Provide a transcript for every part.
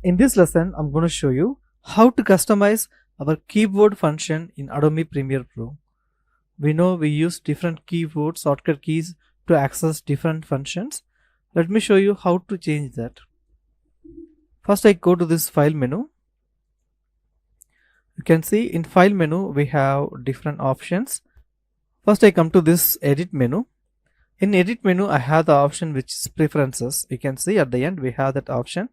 In this lesson, I'm going to show you how to customize our keyboard function in Adobe Premiere Pro. We know we use different keyboard shortcut keys to access different functions. Let me show you how to change that. First, I go to this file menu. You can see in file menu we have different options. First, I come to this edit menu. In edit menu, I have the option which is preferences. You can see at the end we have that option.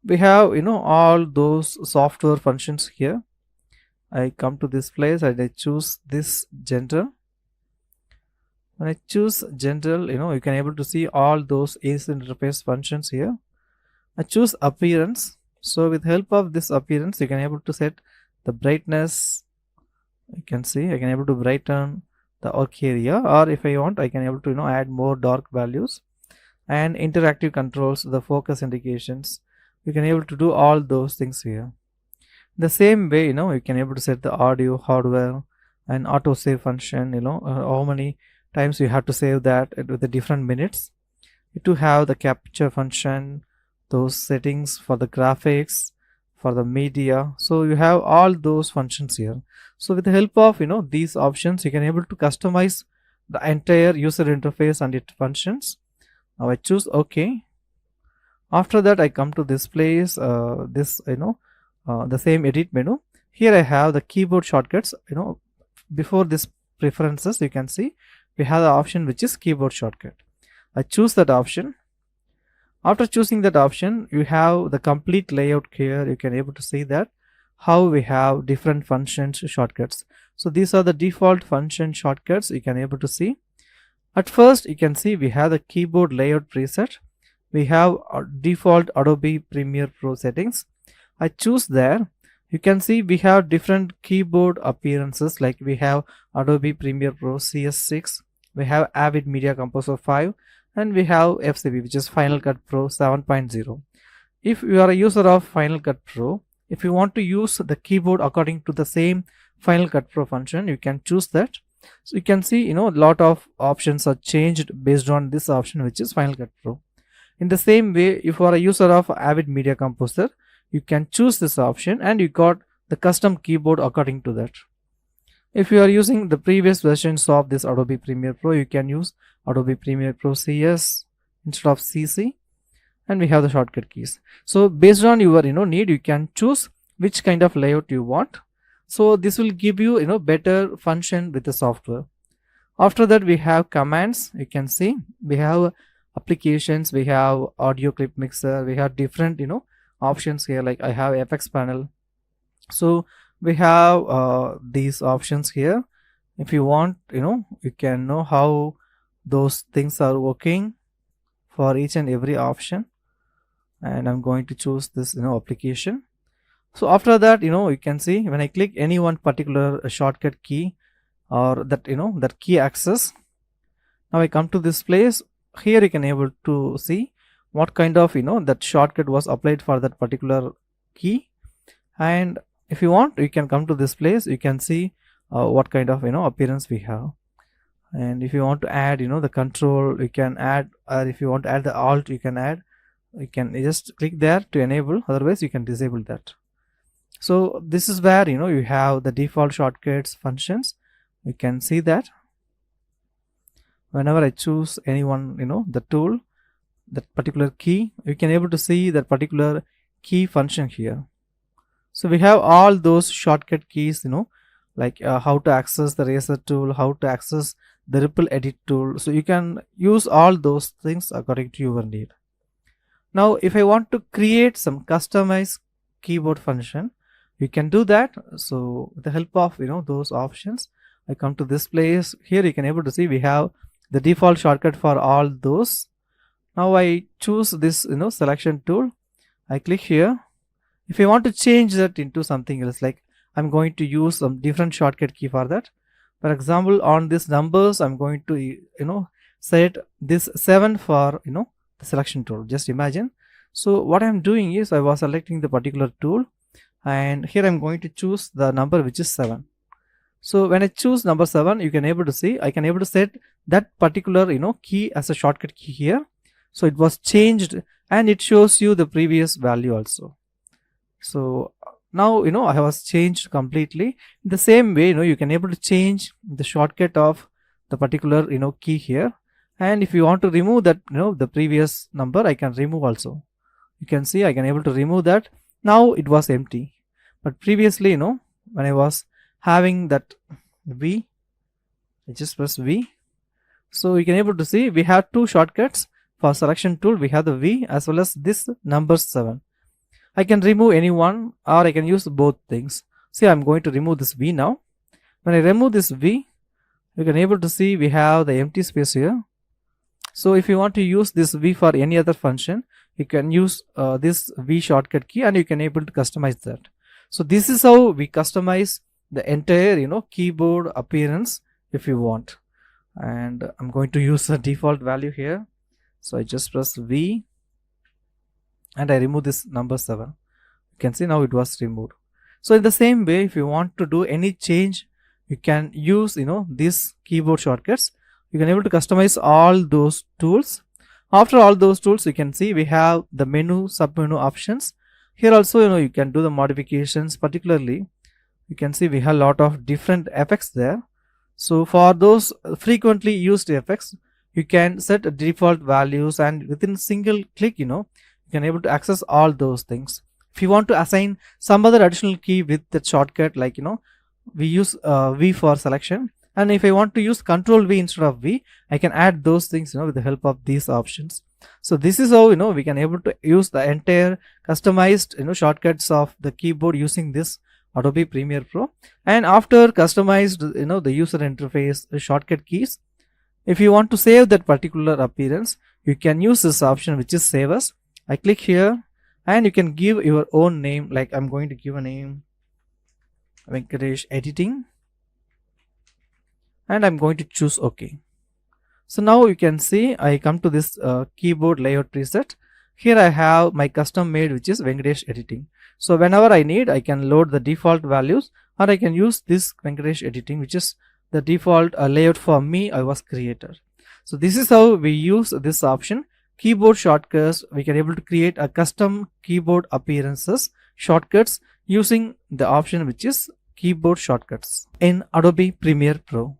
We have all those software functions here. I come to this place and I choose this general. When I choose general, you can able to see all those user interface functions here. I choose appearance. So with help of this appearance, you can able to set the brightness. You can see I can able to brighten the work area, or if I want, I can able to add more dark values and interactive controls, the focus indications. You can able to do all those things here. The same way, you can able to set the audio, hardware, and auto save function. How many times you have to save that with the different minutes. To have the capture function, those settings for the graphics, for the media. So you have all those functions here. So with the help of these options, you can able to customize the entire user interface and its functions. Now I choose OK. After that, I come to this place, the same edit menu. Here I have the keyboard shortcuts. Before this preferences, you can see we have the option which is keyboard shortcut. I choose that option. After choosing that option, you have the complete layout here. You can able to see that how we have different functions shortcuts. So these are the default function shortcuts you can able to see. At first, you can see we have the keyboard layout preset. We have default Adobe Premiere Pro settings. I choose there. You can see we have different keyboard appearances, like we have Adobe Premiere Pro CS6, we have Avid Media Composer 5, and we have FCP, which is Final Cut Pro 7.0. If you are a user of Final Cut Pro, if you want to use the keyboard according to the same Final Cut Pro function, you can choose that. So you can see a lot of options are changed based on this option, which is Final Cut Pro. In the same way, if you are a user of Avid Media Composer, you can choose this option and you got the custom keyboard according to that. If you are using the previous versions of this Adobe Premiere Pro, you can use Adobe Premiere Pro CS instead of CC, and we have the shortcut keys. So based on your need, you can choose which kind of layout you want. So this will give you better function with the software. After that, we have commands. You can see we have applications, we have audio clip mixer, we have different options here, like I have FX panel. So we have these options here. If you want, you can know how those things are working for each and every option. And I'm going to choose this application. So after that, you can see when I click any one particular shortcut key or that that key access, now I come to this place. Here you can able to see what kind of that shortcut was applied for that particular key. And if you want, you can come to this place. You can see what kind of appearance we have. And if you want to add the control, you can add, or if you want to add the alt, you can add. You can just click there to enable, otherwise you can disable that. So this is where you have the default shortcuts functions. You can see that whenever I choose any one the tool, that particular key, you can able to see that particular key function here. So we have all those shortcut keys, like how to access the razor tool, how to access the ripple edit tool. So you can use all those things according to your need. Now if I want to create some customized keyboard function, you can do that. So with the help of those options, I come to this place. Here you can able to see we have the default shortcut for all those. Now I choose this selection tool. I click here. If I want to change that into something else, like I'm going to use some different shortcut key for that. For example, on this numbers, I'm going to set this 7 for the selection tool. Just imagine. So what I'm doing is I was selecting the particular tool, and here I'm going to choose the number which is 7. So when I choose number 7, you can able to see I can able to set that particular key as a shortcut key here. So it was changed and it shows you the previous value also. So now I was changed completely. In the same way, you can able to change the shortcut of the particular key here. And if you want to remove that the previous number, I can remove also. You can see I can able to remove that. Now it was empty, but previously when I was having that V, I just press V. So you can able to see we have two shortcuts for selection tool. We have the V as well as this number 7. I can remove any one or I can use both things. See, I'm going to remove this V now. When I remove this V, you can able to see we have the empty space here. So if you want to use this V for any other function, you can use this V shortcut key and you can able to customize that. So this is how we customize the entire keyboard appearance if you want. And I'm going to use the default value here. So I just press V and I remove this number 7. You can see now it was removed. So in the same way, if you want to do any change, you can use these keyboard shortcuts. You can able to customize all those tools. After all those tools, you can see we have the menu, sub-menu options. Here also you can do the modifications. Particularly you can see we have a lot of different effects there. So for those frequently used effects, you can set default values and within single click you can able to access all those things. If you want to assign some other additional key with the shortcut, like we use V for selection, and if I want to use Control V instead of V, I can add those things with the help of these options. So this is how we can able to use the entire customized shortcuts of the keyboard using this Adobe Premiere Pro. And after customized the user interface, the shortcut keys, if you want to save that particular appearance, you can use this option which is Save As. I click here and you can give your own name, like I'm going to give a name Venkatesh Editing and I'm going to choose OK. So now you can see I come to this keyboard layout preset. Here I have my custom made which is Venkatesh Editing. So whenever I need, I can load the default values or I can use this Venkatesh Editing which is the default layout for me I was created. So this is how we use this option. Keyboard shortcuts, we can able to create a custom keyboard appearances shortcuts using the option which is keyboard shortcuts in Adobe Premiere Pro.